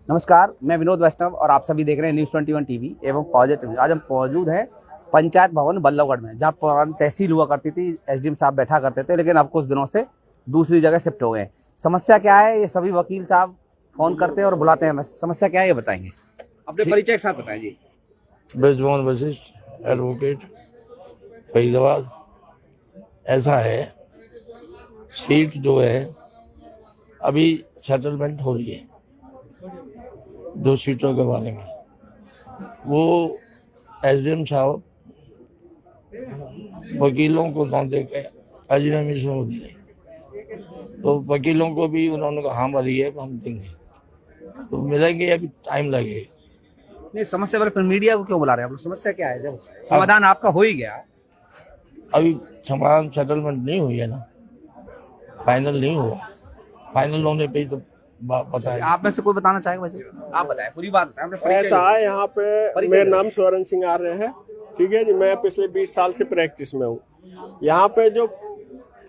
नमस्कार, मैं विनोद वैष्णव और आप सभी देख रहे हैं न्यूज़ 21 टीवी एवं पॉजिटिव। आज हम मौजूद हैं पंचायत भवन बल्लभगढ़ में, जहां पुरानी तहसील हुआ करती थी। एसडीएम साहब बैठा करते थे, लेकिन अब कुछ दिनों से दूसरी जगह शिफ्ट हो गए। समस्या क्या है, ये सभी वकील साहब फोन करते हैं और बुलाते हैं। समस्या क्या है ये बताएंगे, अपने परिचय के साथ बताएं जी। ब्रजमोहन वशिष्ठ, एडवोकेट, फरीदाबाद। ऐसा है, सीट जो है अभी सेटलमेंट हो रही है 2 सीटों के बारे में। वो एसडीएम साहब वकीलों को ना दे के अजनबी से दे रहे, तो वकीलों को भी उन्होंने कहा हाँ भरी है, हम देंगे, तो मिलेंगे, अभी टाइम लगेगा। नहीं, समस्या पर मीडिया को क्यों बुला रहे हैं आप लोग? समस्या क्या है? जब समाधान आपका हो ही गया। अभी समाधान सेटलमेंट नहीं हुई है ना, फाइनल नहीं हुआ। फाइनल होने पे ही तो बताएं। आप में से कोई बताना चाहेगा? वैसे आप बताएं, पूरी बात बताएं। ऐसा है, यहाँ पे मेरा नाम स्वर्ण सिंह आर्य है, ठीक है जी। मैं पिछले 20 साल से प्रैक्टिस में हूँ। यहाँ पे जो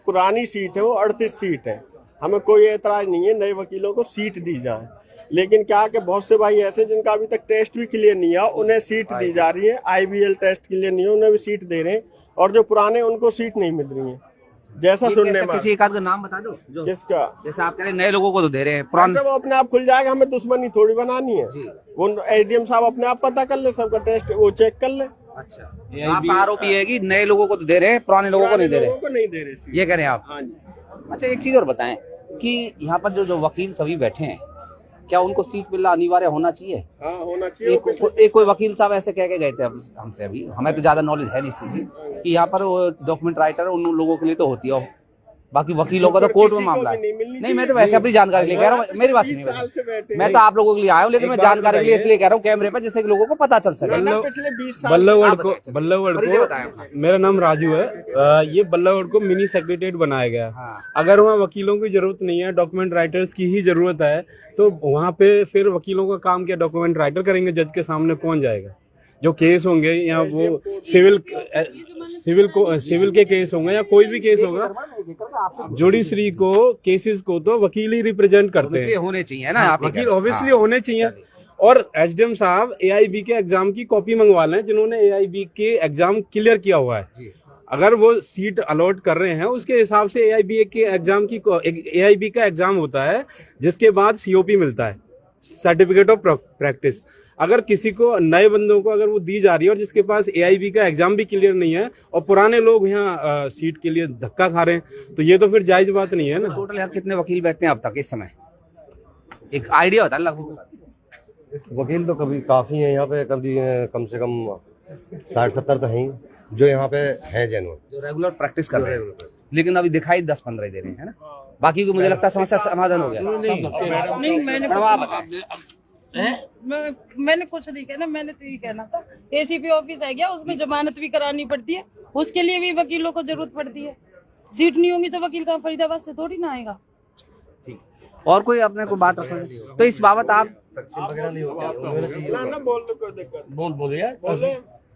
पुरानी सीट है वो 38 सीट है। हमें कोई एतराज नहीं है, नए वकीलों को सीट दी जाए, लेकिन क्या कि बहुत से भाई ऐसे जिनका अभी तक टेस्ट भी क्लियर नहीं है, उन्हें सीट दी जा रही है। IBL टेस्ट क्लियर नहीं है, उन्हें भी सीट दे रहे हैं, और जो पुराने उनको सीट नहीं मिल रही है। जैसा सुनने में किसी एक आध का नाम बता दो जो, जिसका जैसे आप कह रहे हैं नए लोगों को तो दे रहे हैं, पुराने वो अपने आप खुल जाएगा। हमें दुश्मनी थोड़ी बनानी है। वो एसडीएम साहब अपने आप पता कर ले, सबका टेस्ट वो चेक कर ले। अच्छा, आपका आरोप ये है कि नए लोगों को तो दे रहे हैं, पुराने लोगों को नहीं दे रहे, ये कह रहे हैं आप? हाँ जी। अच्छा, एक चीज और बताएं कि यहाँ पर जो वकील सभी बैठे हैं, क्या उनको सीट मिलना अनिवार्य होना चाहिए? हाँ, होना चाहिए। एक कोई वकील साहब ऐसे कह के गए थे हमसे, अभी हमें तो ज्यादा नॉलेज है नहीं इस चीज की, कि यहाँ पर वो डॉक्यूमेंट राइटर उन लोगों के लिए तो होती है, बाकी वकीलों का तो कोर्ट में मामला है। नहीं, मैं तो वैसे अपनी जानकारी लिए कह रहा हूँ, मेरी बात नहीं है। मैं तो आप लोगों के लिए आया हूँ, लेकिन मैं जानकारी के लिए इसलिए कह रहा हूँ कैमरे पर, जिससे लोगों को पता चल सके। बल्लभगढ़ को मेरा नाम राजू है। ये बल्लभगढ़ को मिनी सेक्रेटेरिएट बनाया गया। अगर वहाँ वकीलों की जरूरत नहीं है, डॉक्यूमेंट राइटर्स की ही जरूरत है, तो वहाँ पे फिर वकीलों का काम क्या डॉक्यूमेंट राइटर करेंगे? जज के सामने कौन जाएगा? जो केस होंगे या वो सिविल के केस होंगे या कोई भी केस होगा, जुडिशरी को केसेस को तो वकील ही रिप्रेजेंट करते हैं, होने चाहिए ना। वकील ऑब्वियसली होने चाहिए। और एसडीएम साहब AIB के एग्जाम की कॉपी मंगवा लें, जिन्होंने AIB के एग्जाम क्लियर किया हुआ है। अगर वो सीट अलॉट कर रहे हैं, उसके हिसाब से AIB के एग्जाम की AIB का एग्जाम होता है, जिसके बाद COP मिलता है, सर्टिफिकेट ऑफ प्रैक्टिस। अगर किसी को नए बंदों को अगर वो दी जा रही है और जिसके पास AIB का एग्जाम भी क्लियर नहीं है और पुराने लोग यहाँ सीट के लिए धक्का खा रहे हैं, तो ये तो फिर जायज बात नहीं है ना। टोटल यहाँ कितने वकील बैठते हैं अब तक इस समय? एक आइडिया होता है लगभग। वकील तो कभी काफी है यहाँ पे, कभी कम से कम 60-70 तो हैं जो यहाँ पे हैं, जेन्युइन जो रेगुलर प्रैक्टिस कर रहे हैं, लेकिन अभी दिखाई 10-15 दे रहे हैं, है ना। बाकी को मुझे लगता है समस्या समाधान हो गया। नहीं, मैंने कुछ नहीं कहना। मैंने तो ये कहना था, ACP ऑफिस है गया, उसमें जमानत भी करानी पड़ती है, उसके लिए भी वकीलों को जरूरत पड़ती है। सीट नहीं होगी तो वकील का फरीदाबाद से थोड़ी ना आएगा। ठीक, और कोई अपने को बात रखोगे तो इस बाबत आप?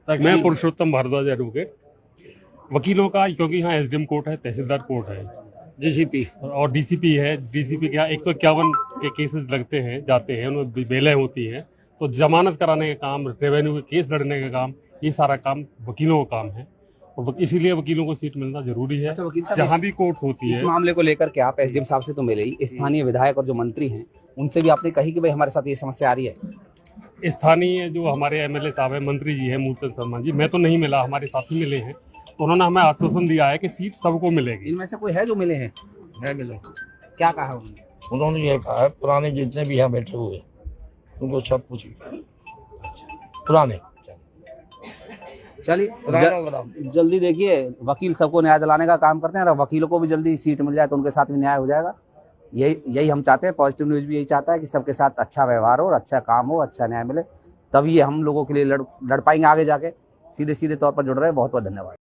मैं पुरुषोत्तम भारद्वाज, एडवोकेट। वकीलों का, क्योंकि यहाँ SDM कोर्ट है, तहसीलदार कोर्ट है, DCP और DCP है। DCP के यहाँ 151 के केसेस लगते हैं, जाते हैं, उनमें बेलें होती हैं, तो जमानत कराने का काम, रेवेन्यू के केस लड़ने का काम, ये सारा काम वकीलों का काम है, और इसीलिए वकीलों को सीट मिलना जरूरी है। अच्छा, जहाँ भी कोर्ट होती है। इस मामले को लेकर के आप SDM साहब से तो मिले ही, स्थानीय विधायक और जो मंत्री हैं उनसे भी आपने कही कि भाई हमारे साथ ये समस्या आ रही है? स्थानीय जो हमारे MLA साहब है, मंत्री जी है मूलचंद शर्मा जी, मैं तो नहीं मिला, हमारे साथी मिले हैं, तो उन्होंने हमें आश्वासन दिया है कि सीट सबको मिलेगी। इनमें से कोई है जो मिले हैं? मिले, क्या कहा उन्होंने? उन्होंने ये कहा है, पुराने जितने भी यहाँ बैठे हुए उनको सब पूछिए, पुराने। चलिए, जल्दी देखिए, वकील सबको न्याय दिलाने का काम करते हैं, और वकीलों को भी जल्दी सीट मिल जाए तो उनके साथ भी न्याय हो जाएगा। यही हम चाहते हैं। पॉजिटिव न्यूज़ भी यही चाहता है कि सबके साथ अच्छा व्यवहार हो और अच्छा काम हो, अच्छा न्याय मिले, तभी हम लोगों के लिए लड़ पाएंगे आगे जाके। सीधे तौर पर जुड़ रहे हैं। बहुत बहुत धन्यवाद।